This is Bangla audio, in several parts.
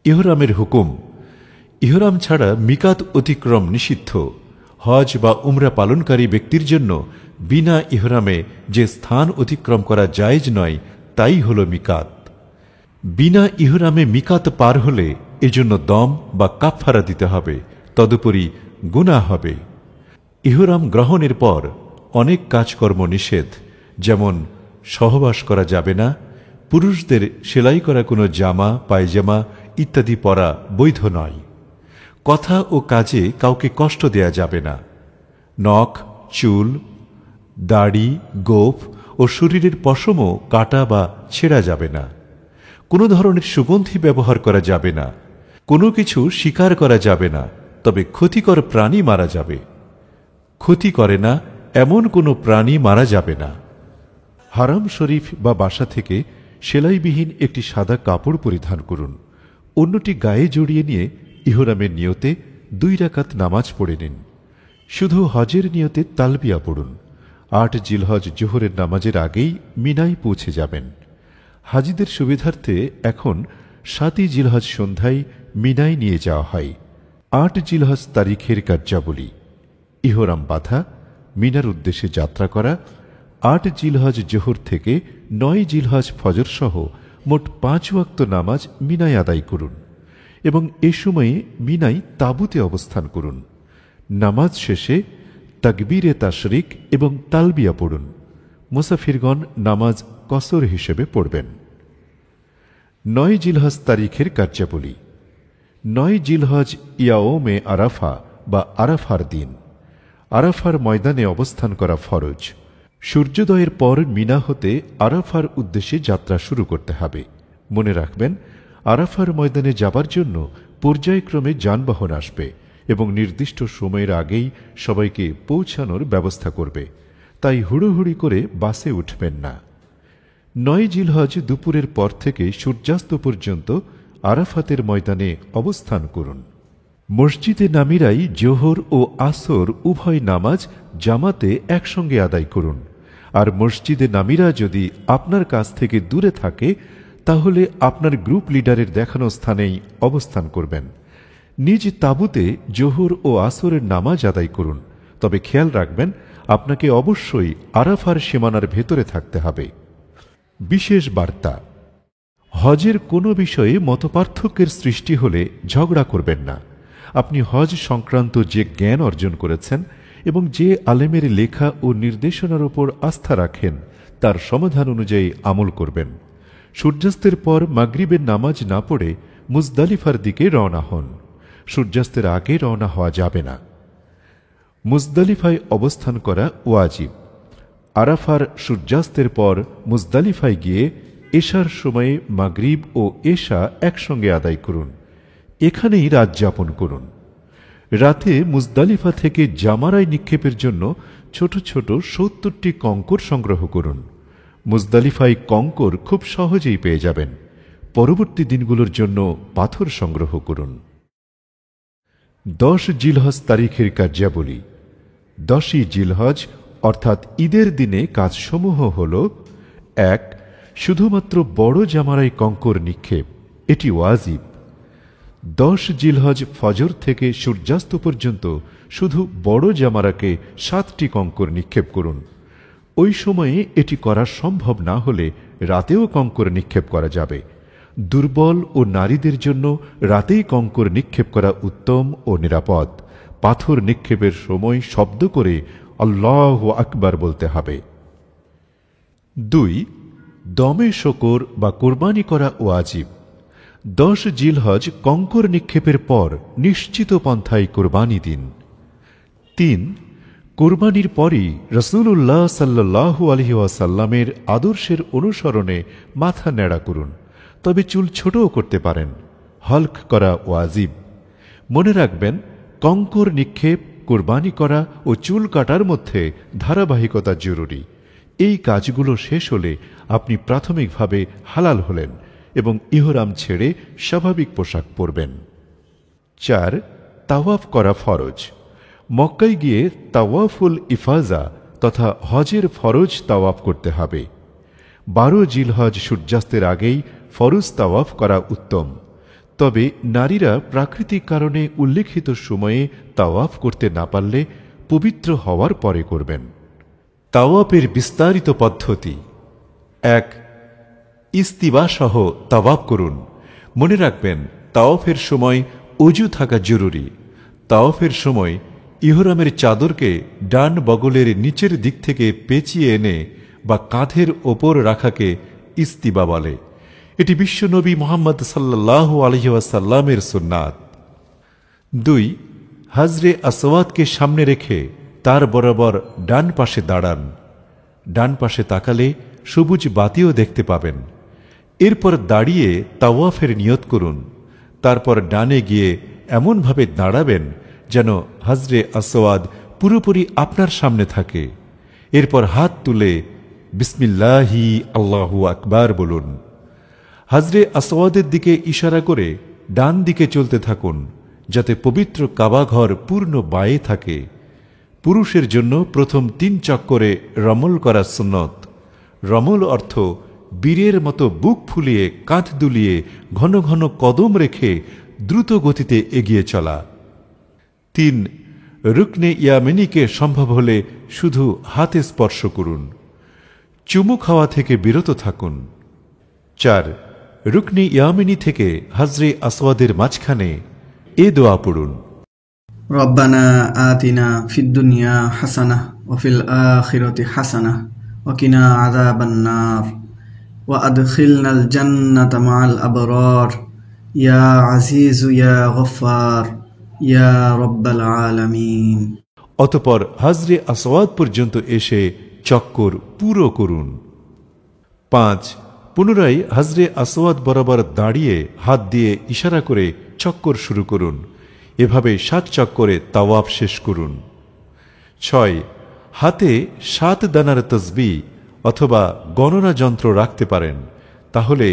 ইহরামের হুকুম। ইহরাম ছাড়া মিকাত অতিক্রম নিষিদ্ধ। হজ বা উমরা পালনকারী ব্যক্তির জন্য বিনা ইহরামে যে স্থান অতিক্রম করা জায়েজ নয় তাই হল মিকাত। বিনা ইহরামে মিকাত পার হলে এজন্য দম বা কাফফারা দিতে হবে, তদুপরি গুনাহ হবে। ইহরাম গ্রহণের পর অনেক কাজকর্ম নিষেধ, যেমন সহবাস করা যাবে না, পুরুষদের সেলাই করা কোনো জামা পায়জামা ইত্যাদি পরা বৈধ নয়, কথা ও কাজে কাউকে কষ্ট দেয়া যাবে না, নখ, চুল, দাড়ি, গোঁফ ও শরীরের পশমও কাটা বা ছেঁড়া যাবে না, কোনো ধরনের সুগন্ধি ব্যবহার করা যাবে না, কোনো কিছু শিকার করা যাবে না, তবে ক্ষতিকর প্রাণী মারা যাবে। ক্ষতি করে না এমন কোনো প্রাণী মারা যাবে না। হারাম শরীফ বা বাসা থেকে সেলাইবিহীন একটি সাদা কাপড় পরিধান করুন, অন্যটি গায়ে জড়িয়ে নিয়ে ইহরামের নিয়তে 2 রাকাত নামাজ পড়ে নিন। শুধু হজের নিয়তে তালবিয়া পড়ুন। 8 জিলহজ জোহরের নামাজের আগেই মিনায় পৌঁছে যাবেন। হাজিদের সুবিধার্থে এখন 7 জিলহজ সন্ধ্যায় মিনায় নিয়ে যাওয়া হয়। 8 জিলহজ তারিখের কার্যাবলী: ইহরাম বাঁধা, মিনার উদ্দেশ্যে যাত্রা করা, 8 জিলহজ জোহর থেকে 9 জিলহজ ফজর সহ মোট 5 ওয়াক্ত নামাজ মিনায় আদায় করুন এবং এ সময়ে মিনায় তাঁবুতে অবস্থান করুন। নামাজ শেষে তাকবীরে তাশরিক এবং তালবিয়া পড়ুন। মুসাফিরগণ নামাজ কসর হিসেবে পড়বেন। 9 জিলহজ তারিখের কার্যাবলী: 9 জিলহজ ইয়াওমে আরাফা বা আরাফার দিন। আরাফার ময়দানে অবস্থান করা ফরজ। সূর্যোদয়ের পর মিনা হতে আরাফার উদ্দেশ্যে যাত্রা শুরু করতে হবে। মনে রাখবেন, আরাফার ময়দানে যাবার জন্য পর্যায়ক্রমে যানবাহন আসবে এবং নির্দিষ্ট সময়ের আগেই সবাইকে পৌঁছানোর ব্যবস্থা করবে, তাই হুড়োহুড়ি করে বাসে উঠবেন না। 9 জিলহজ দুপুরের পর থেকে সূর্যাস্ত পর্যন্ত আরাফাতের ময়দানে অবস্থান করুন। মসজিদে নামিরাই জোহর ও আসর উভয় নামাজ জামাতে একসঙ্গে আদায় করুন। আর মসজিদে নামিরা যদি আপনার কাছ থেকে দূরে থাকে তাহলে আপনার গ্রুপ লিডারের দেখানো স্থানেই অবস্থান করবেন। নিজ তাঁবুতে জোহর ও আসরের নামাজ আদায় করুন, তবে খেয়াল রাখবেন আপনাকে অবশ্যই আরাফার সীমানার ভেতরে থাকতে হবে। বিশেষ বার্তা: হজের কোনো বিষয়ে মতপার্থক্যের সৃষ্টি হলে ঝগড়া করবেন না। আপনি হজ সংক্রান্ত যে জ্ঞান অর্জন করেছেন এবং যে আলেমের লেখা ও নির্দেশনার উপর আস্থা রাখেন তার সমাধান অনুযায়ী আমল করবেন। সূর্যাস্তের পর মাগরিবের নামাজ না পড়ে মুজদালিফার দিকে রওনা হন। সূর্যাস্তের আগে রওনা হওয়া যাবে না। মুজদালিফায় অবস্থান করা ওয়াজিব। আরাফার সূর্যাস্তের পর মুজদালিফায় গিয়ে এশার সময়ে মাগরিব ও এশা একসঙ্গে আদায় করুন। এখানেই রাত যাপন করুন। রাতে মুজদালিফা থেকে জামারায় নিক্ষেপের জন্য ছোট ছোট 70টি কঙ্কর সংগ্রহ করুন। মুজদালিফায় কঙ্কর খুব সহজেই পেয়ে যাবেন। পরবর্তী দিনগুলোর জন্য পাথর সংগ্রহ করুন। 10 জিলহজ তারিখের কার্যাবলী: 10ই জিলহজ অর্থাৎ ঈদের দিনে কাজসমূহ হল: 1. শুধুমাত্র বড় জামারায় কঙ্কর নিক্ষেপ, এটি ওয়াজিব। 10 জিলহজ ফজর থেকে সূর্যাস্ত পর্যন্ত শুধু বড় জামারাকে 7টি কঙ্কর নিক্ষেপ করুন। ওই সময়ে এটি করা সম্ভব না হলে রাতেও কঙ্কর নিক্ষেপ করা যাবে। দুর্বল ও নারীদের জন্য রাতেই কঙ্কর নিক্ষেপ করা উত্তম ও নিরাপদ। পাথর নিক্ষেপের সময় শব্দ করে আল্লাহু আকবার বলতে হবে। 2. দমে শকর বা কোরবানি করা ওয়াজিব। 10 জিলহজ কঙ্কর নিক্ষেপের পর নিশ্চিত পন্থায় কোরবানি দিন। 3. কোরবানির পরই রাসূলুল্লাহ সাল্লাল্লাহু আলাইহি ওয়াসাল্লামের আদর্শের অনুসরণে মাথা ন্যাড়া করুন, তবে চুল ছোটও করতে পারেন। হল্ক করা ওয়াজিব। মনে রাখবেন, কঙ্কর নিক্ষেপ, কোরবানি করা ও চুল কাটার মধ্যে ধারাবাহিকতা জরুরি। এই কাজগুলো শেষ হলে আপনি প্রাথমিকভাবে হালাল হলেন এবং ইহরাম ছেড়ে স্বাভাবিক পোশাক পরবেন। 4. তাওয়াফ করা ফরজ। মক্কায় গিয়ে তাওয়াফুল ইফাজা তথা হজের ফরজ তাওয়াফ করতে হবে। 12 জিলহজ সূর্যাস্তের আগেই ফরজ তাওয়াফ করা উত্তম। তবে নারীরা প্রাকৃতিক কারণে উল্লেখিত সময়ে তাওয়াফ করতে না পারলে পবিত্র হওয়ার পরে করবেন। তাওয়াফের বিস্তারিত পদ্ধতি: 1. ইস্তিবা সহ তাওয়াফ করুন। মনে রাখবেন, তাওয়াফের সময় অজু থাকা জরুরি। তাওয়াফের সময় ইহরামের চাদরকে ডান বগলের নিচের দিক থেকে পেঁচিয়ে এনে বা কাঁধের ওপর রাখাকে ইস্তিবা বলে। এটি বিশ্বনবী মুহাম্মদ সাল্লাল্লাহু আলাইহি ওয়াসাল্লামের সুন্নাত। 2. হাজরে আসওয়াদকে সামনে রেখে তার বরাবর ডান পাশে দাঁড়ান। ডান পাশে তাকালে সবুজ বাতিও দেখতে পাবেন। এরপর দাঁড়িয়ে তাওয়াফের নিয়ত করুন। তারপর ডানে গিয়ে এমনভাবে দাঁড়াবেন যেন হাজরে আসওয়াদ পুরোপুরি আপনার সামনে থাকে। এরপর হাত তুলে বিসমিল্লাহি আল্লাহু আকবার বলুন। হাজরে আসওয়াদের দিকে ইশারা করে ডান দিকে চলতে থাকুন, যাতে পবিত্র কাবা ঘর পূর্ণ বায়ে থাকে। পুরুষের জন্য প্রথম 3 চক্করে রমল করা সুন্নত। রমল অর্থ বীরের মতো বুক ফুলিয়ে, কাঁধ দুলিয়ে, ঘন ঘন কদম রেখে দ্রুত গতিতে এগিয়ে চলা। 3. রুকনে ইয়ামিনীকে সম্ভব হলে শুধু হাতে স্পর্শ করুন। চুমু খাওয়া থেকে বিরত থাকুন। 4. রুকনে ইয়ামিনী থেকে হাজরে আসওয়াদের মাঝখানে এ দোয়া পড়ুন: রব্বানা আতিনা ফিদ দুনিয়া হাসানাহ ওয়া ফিল আখিরাতি হাসানাহ ওয়া কিনা আযাবান নার ওয়া আদখিলনাল জান্নাতা মা'আল আবরার ইয়া আজিজু ইয়া গফফার ইয়া রব্বাল আলামিন। অতঃপর হাজরে আসওয়াদ পর্যন্ত এসে চক্কর পুরো করুন। 5. পুনরায় হাজরে আসওয়াদ বরাবর দাঁড়িয়ে হাত দিয়ে ইশারা করে চক্কর শুরু করুন। এভাবে 7 চক্করে তাওয়াফ শেষ করুন। 6. হাতে 7 দানার তসবিহ অথবা গণনা যন্ত্র রাখতে পারেন, তাহলে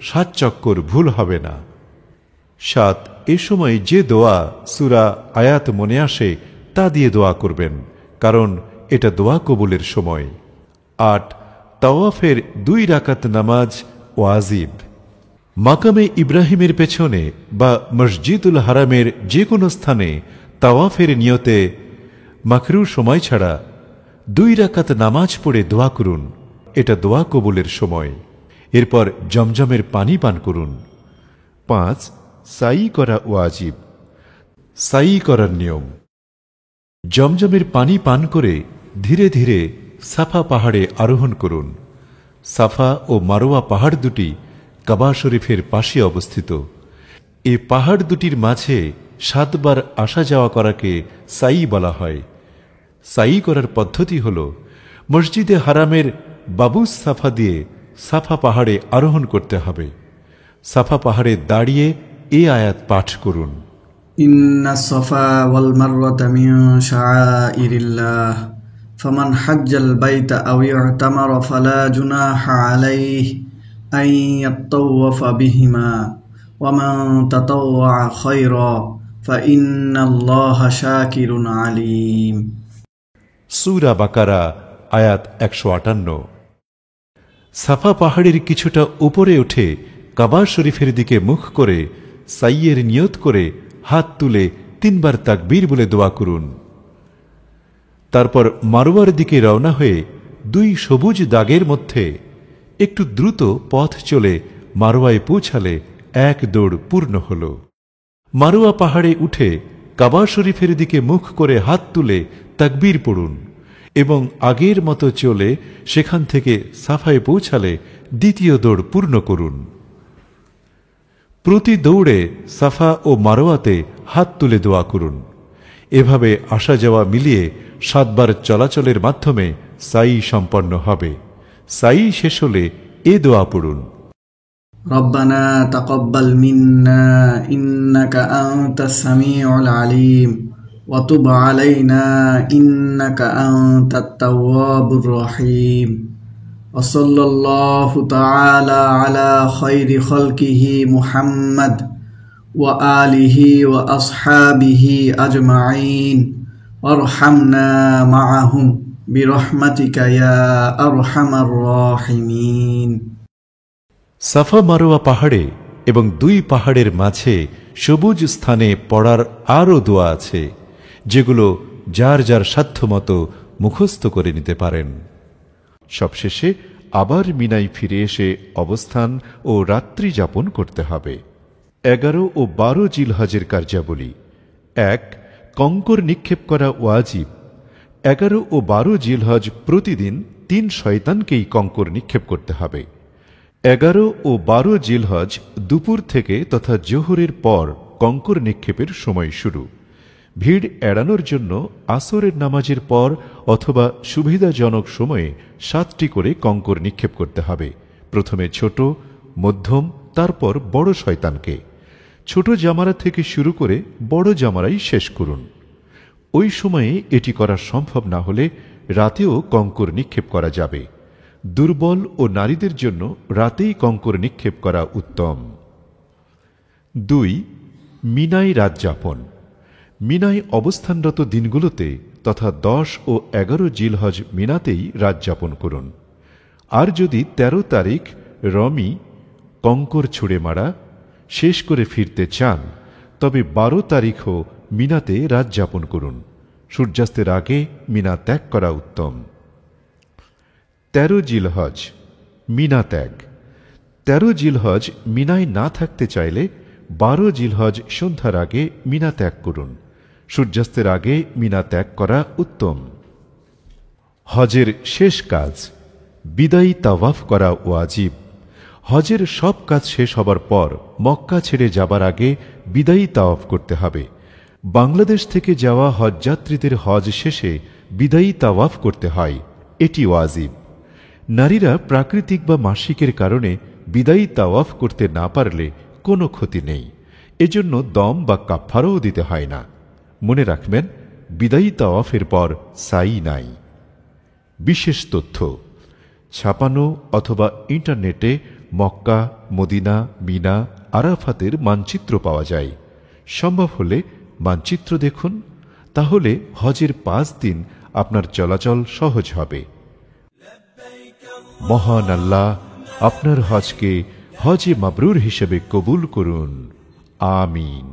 7 চক্কর ভুল হবে না। 7. এ সময় যে দোয়া, সূরা, আয়াত মনে আসে তা দিয়ে দোয়া করবেন, কারণ এটা দোয়া কবুলের সময়। 8. তাওয়াফের 2 রাকাত নামাজ ওয়াজিব। মাকামে ইব্রাহিমের পেছনে বা মসজিদুল হারামের যে কোনো স্থানে তাওয়াফের নিয়তে মাকরু সময় ছাড়া 2 রাকাত নামাজ পড়ে দোয়া করুন। এটা দোয়া কবুলের সময়। এরপর জমজমের পানি পান করুন। 5. সাই করা ওয়াজিব। সাই করার নিয়ম: জমজমের পানি পান করে ধীরে ধীরে সাফা পাহাড়ে আরোহণ করুন। সাফা ও মারোয়া পাহাড় দুটি কাবা শরীফের পাশে অবস্থিত। এই পাহাড় দুটির মাঝে 7 বার আসা যাওয়া করাকে সাই বলা হয়। সাই করার পদ্ধতি হল মসজিদে হারামের বাবুস সাফা দিয়ে সাফা পাহাড়ে আরোহণ করতে হবে। সাফা পাহাড়ে দাঁড়িয়ে এই আয়াত পাঠ করুন: ইন্নাস সাফা ওয়াল মারওয়াতা মিন শাআইরিল্লাহ ফামান হাজ্জাল বাইতা আও ইতামারা ফালা জুনাহা আলাইহি আন ইয়াতাওয়াফা বিহিমা ওয়া মান তাতাওয়া খায়রা ফাইন্নাল্লাহা শাকিরুন আলিম। সূরা বাকারা আয়াত 158। সাফা পাহাড়ের কিছুটা উপরে উঠে কাবা শরীফের দিকে মুখ করে সাইয়ের নিয়ত করে হাত তুলে 3 বার তাকবীর বলে দোয়া করুন। তারপর মারওয়ার দিকে রওনা হয়ে 2 সবুজ দাগের মধ্যে একটু দ্রুত পথ চলে মারওয়ায় পৌঁছালে 1 দৌড় পূর্ণ হল। মারওয়া পাহাড়ে উঠে কাবা শরীফের দিকে মুখ করে হাত তুলে তাকবীর পড়ুন এবং আগের মতো চলে সেখান থেকে সাফায় পৌঁছালে 2য় দৌড় পূর্ণ করুন। প্রতি দৌড়ে সাফা ও মারওয়াতে হাত তুলে দোয়া করুন। এভাবে আসা যাওয়া মিলিয়ে 7 বার চলাচলের মাধ্যমে সাই সম্পন্ন হবে। সাই শেষ হলে এ দোয়া পড়ুন: রব্বানা তাকাব্বাল মিন্না ইন্নাকা আনতাস সামিউল আলিম ওয়া তুব আলাইনা ইন্নাকা আনতাত তাওয়াবুর রহিম। ওয়া সাল্লাল্লাহু তাআলা আলা খায়রি খালকিহি মুহাম্মদ ওয়া আলিহি ওয়া আসহাবিহি আজমাইন ওয়ারহামনা মাআহুম বিরহমাতিকা ইয়া আরহামার রাহিমিন। সাফা মারোয়া পাহাড়ে এবং দুই পাহাড়ের মাঝে সবুজ স্থানে পড়ার আরও দোয়া আছে, যেগুলো যার যার সাধ্যমতো মুখস্থ করে নিতে পারেন। সবশেষে আবার মিনায় ফিরে এসে অবস্থান ও রাত্রি যাপন করতে হবে। 11 ও 12 জিলহজের কার্যাবলী। 1. কঙ্কর নিক্ষেপ করা ওয়াজিব। 11 ও 12 জিলহজ প্রতিদিন 3 শয়তানকেই কঙ্কর নিক্ষেপ করতে হবে। 11 ও 12 জিলহজ দুপুর থেকে তথা জোহরের পর কঙ্কর নিক্ষেপের সময় শুরু। ভিড় এড়ানোর জন্য আসরের নামাজের পর অথবা সুবিধাজনক সময়ে 7টি করে কঙ্কর নিক্ষেপ করতে হবে। প্রথমে ছোট, মধ্যম, তারপর বড় শয়তানকে। ছোট জামারা থেকে শুরু করে বড় জামারাই শেষ করুন। ওই সময়ে এটি করা সম্ভব না হলে রাতেও কঙ্কর নিক্ষেপ করা যাবে। দুর্বল ও নারীদের জন্য রাতেই কঙ্কর নিক্ষেপ করা উত্তম। 2. মিনায় রাত যাপন। মিনায় অবস্থানরত দিনগুলোতে তথা 10 ও 11 জিলহজ মিনাতেই রাত যাপন করুন। আর যদি 13 তারিখ রমি কঙ্কর ছুঁড়ে মারা শেষ করে ফিরতে চান, তবে 12 তারিখও মিনাতে রাত যাপন করুন। সূর্যাস্তের আগে মিনা ত্যাগ করা উত্তম। 13 জিলহজ মিনা ত্যাগ। 13 জিলহজ মিনায় না থাকতে চাইলে 12 জিলহজ সন্ধ্যার আগে মিনা ত্যাগ করুন। সূর্যাস্তের আগে মিনা ত্যাগ করা উত্তম। হজের শেষ কাজ বিদায়ী তাওয়াফ করা ওয়াজিব। হজের সব কাজ শেষ হবার পর মক্কা ছেড়ে যাবার আগে বিদায়ী তাওয়াফ করতে হবে। বাংলাদেশ থেকে যাওয়া হজযাত্রীদের হজ শেষে বিদায়ী তাওয়াফ করতে হয়, এটি ওয়াজিব। নারীরা প্রাকৃতিক বা মাসিকের কারণে বিদায়ী তাওয়াফ করতে না পারলে কোনো ক্ষতি নেই, এজন্য দম বা কাফফারাও দিতে হয় না। মনে রাখবেন, বিদায়ী তাওয়াফের পর সাই নাই। বিশেষ তথ্য: ছাপানো অথবা ইন্টারনেটে মক্কা, মদিনা, মিনা, আরাফাতের মানচিত্র পাওয়া যায়। সম্ভব হলে মানচিত্র দেখুন, তাহলে হজের 5 দিন আপনার চলাচল সহজ হবে। মহান আল্লাহ আপনার হজকে হজে মাবরুর হিসেবে কবুল করুন। আমিন।